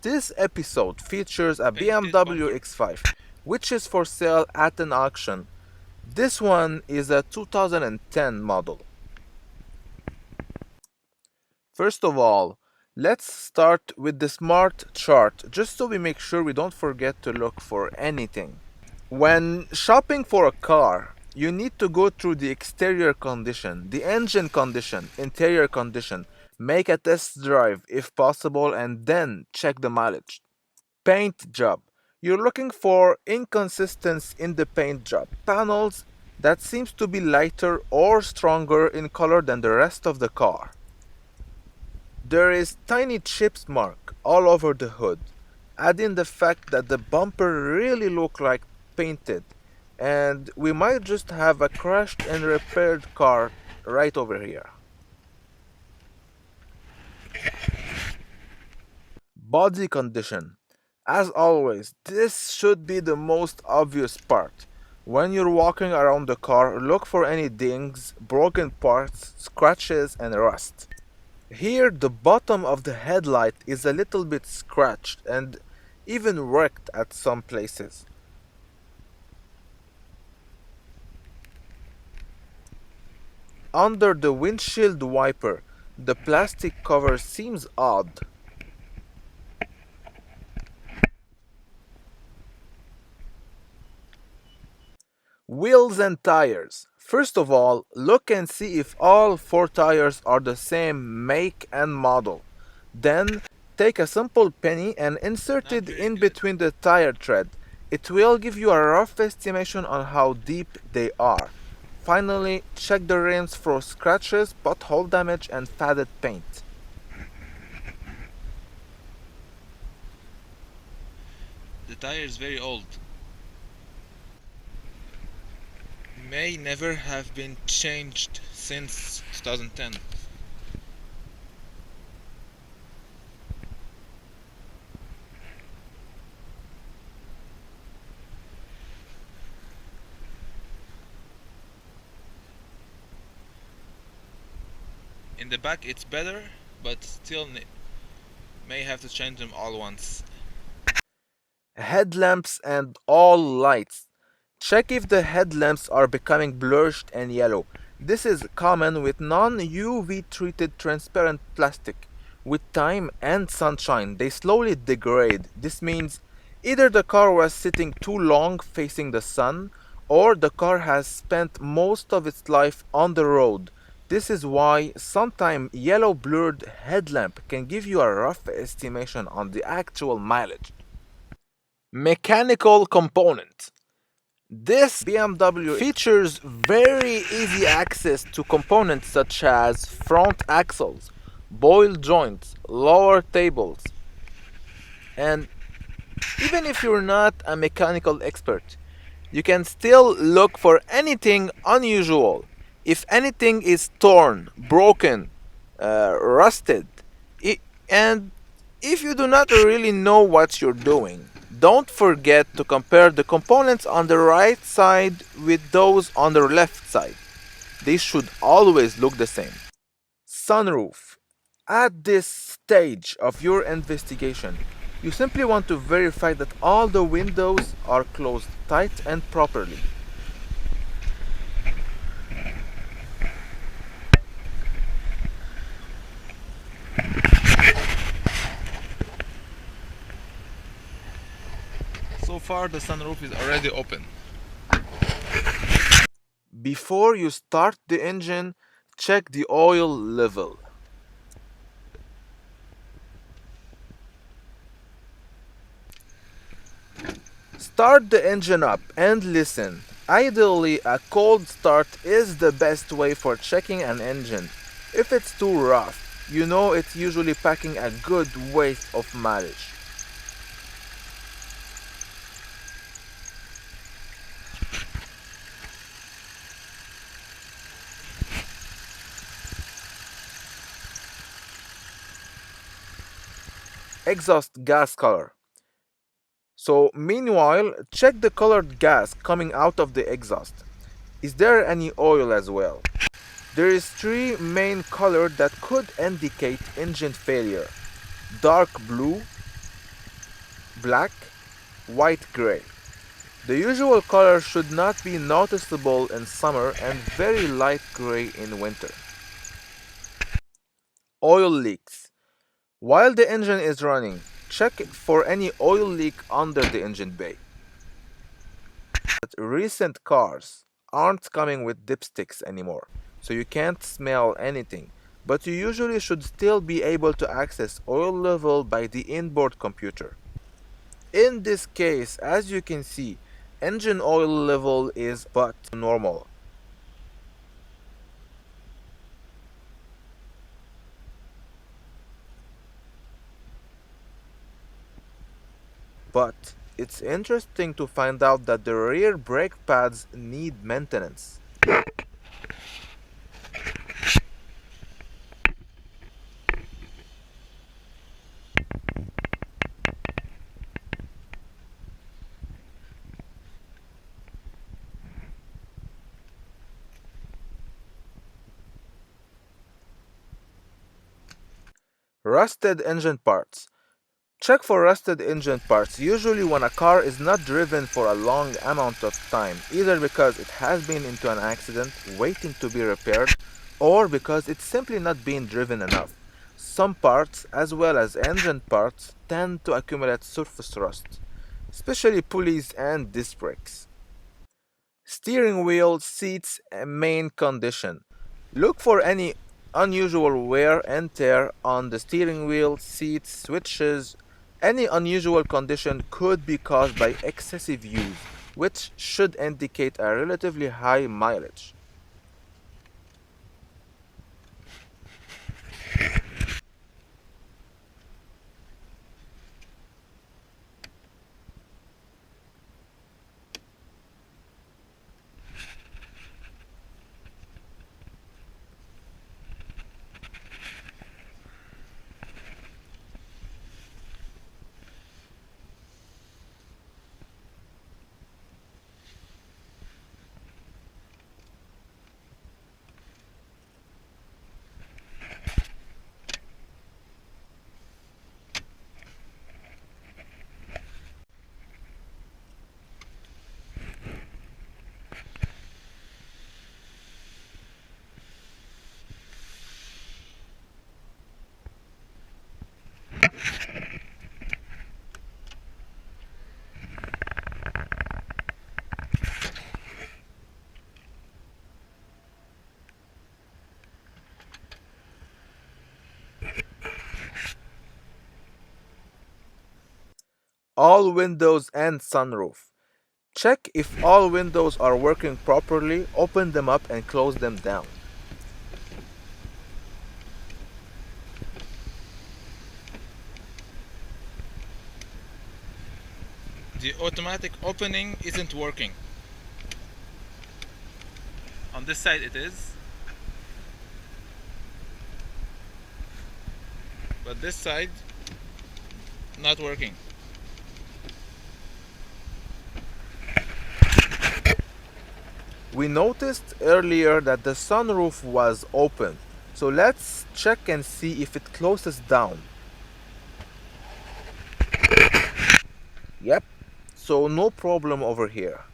This episode features a BMW X5, which is for sale at an auction. This one is a 2010 model. First of all, let's start with the smart chart, just so we make sure we don't forget to look for anything. When shopping for a car, you need to go through the exterior condition, the engine condition, interior condition, make a test drive if possible, and then check the mileage. Paint job. You're looking for inconsistency in the paint job. Panels that seems to be lighter or stronger in color than the rest of the car. There is tiny chips mark all over the hood, adding the fact that the bumper really look like painted, and we might just have a crashed and repaired car right over here. Body condition. As always, this should be the most obvious part. When you're walking around the car, look for any dings, broken parts, scratches, and rust. Here, the bottom of the headlight is a little bit scratched and even wrecked at some places. Under the windshield wiper, the plastic cover seems odd. Wheels and tires. First of all, look and see if all four tires are the same make and model. Then, take a simple penny and insert it in between the tire tread. It will give you a rough estimation on how deep they are. Finally, check the rims for scratches, pothole damage, and faded paint. The tire is very old. May never have been changed since 2010. In the back it's better, but still may have to change them all once. Headlamps and all lights. Check if the headlamps are becoming blurred and yellow. This is common with non-UV treated transparent plastic. With time and sunshine, they slowly degrade. This means either the car was sitting too long facing the sun, or the car has spent most of its life on the road. This is why sometimes yellow blurred headlamp can give you a rough estimation on the actual mileage. Mechanical component. This BMW features very easy access to components such as front axles, bowl joints, lower tables. And even if you're not a mechanical expert, you can still look for anything unusual. If anything is torn, broken, rusted, and if you do not really know what you're doing, don't forget to compare the components on the right side with those on the left side. They should always look the same. Sunroof. At this stage of your investigation, you simply want to verify that all the windows are closed tight and properly. So far the sunroof is already open. Before you start the engine, check the oil level. Start the engine up and listen. Ideally, a cold start is the best way for checking an engine. If it's too rough, you know it's usually packing a good weight of mileage. Exhaust gas color. So meanwhile, check the colored gas coming out of the exhaust. Is there any oil as well? There is three main colors that could indicate engine failure: dark blue, black, white, gray. The usual color should not be noticeable in summer and very light gray in winter. Oil leaks. While the engine is running, check for any oil leak under the engine bay. Recent cars aren't coming with dipsticks anymore, so you can't smell anything, but you usually should still be able to access oil level by the inboard computer. In this case, as you can see, engine oil level is but normal, but it's interesting to find out that the rear brake pads need maintenance. Rusted engine parts. Check for rusted engine parts usually when a car is not driven for a long amount of time, either because it has been into an accident waiting to be repaired or because it's simply not being driven enough. Some parts, as well as engine parts, tend to accumulate surface rust, especially pulleys and disc brakes. Steering wheel seats main condition. Look for any unusual wear and tear on the steering wheel, seats, switches. Any unusual condition could be caused by excessive use, which should indicate a relatively high mileage. All windows and sunroof. Check if all windows are working properly, open them up and close them down. The automatic opening isn't working. On this side it is, but this side not working. We noticed earlier that the sunroof was open, so let's check and see if it closes down. Yep, so no problem over here.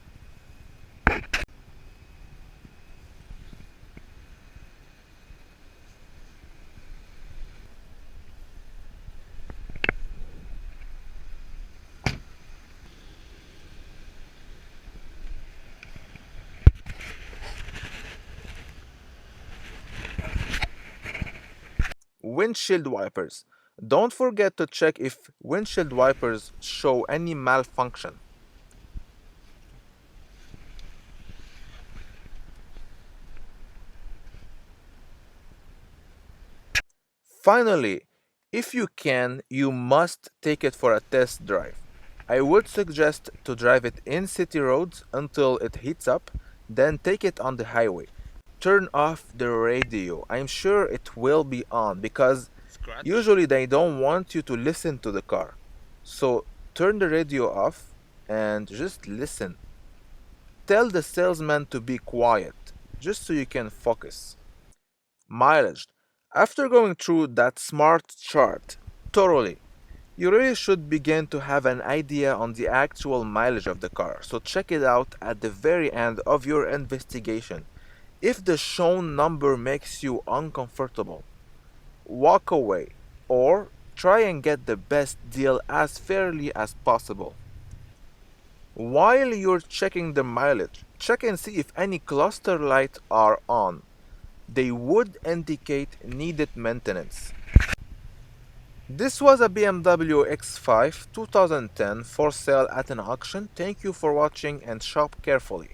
Windshield wipers. Don't forget to check if windshield wipers show any malfunction. Finally, if you can, you must take it for a test drive. I would suggest to drive it in city roads until it heats up, then take it on the highway. Turn off the radio. I'm sure it will be on because Scratch. usually they don't want you to listen to the car. So turn the radio off and just listen. Tell the salesman to be quiet, just so you can focus. Mileage. After going through that smart chart thoroughly, You really should begin to have an idea on the actual mileage of the car, so check it out at the very end of your investigation. If the shown number makes you uncomfortable, walk away or try and get the best deal as fairly as possible. While you're checking the mileage, check and see if any cluster lights are on. They would indicate needed maintenance. This was a BMW X5 2010 for sale at an auction. Thank you for watching and shop carefully.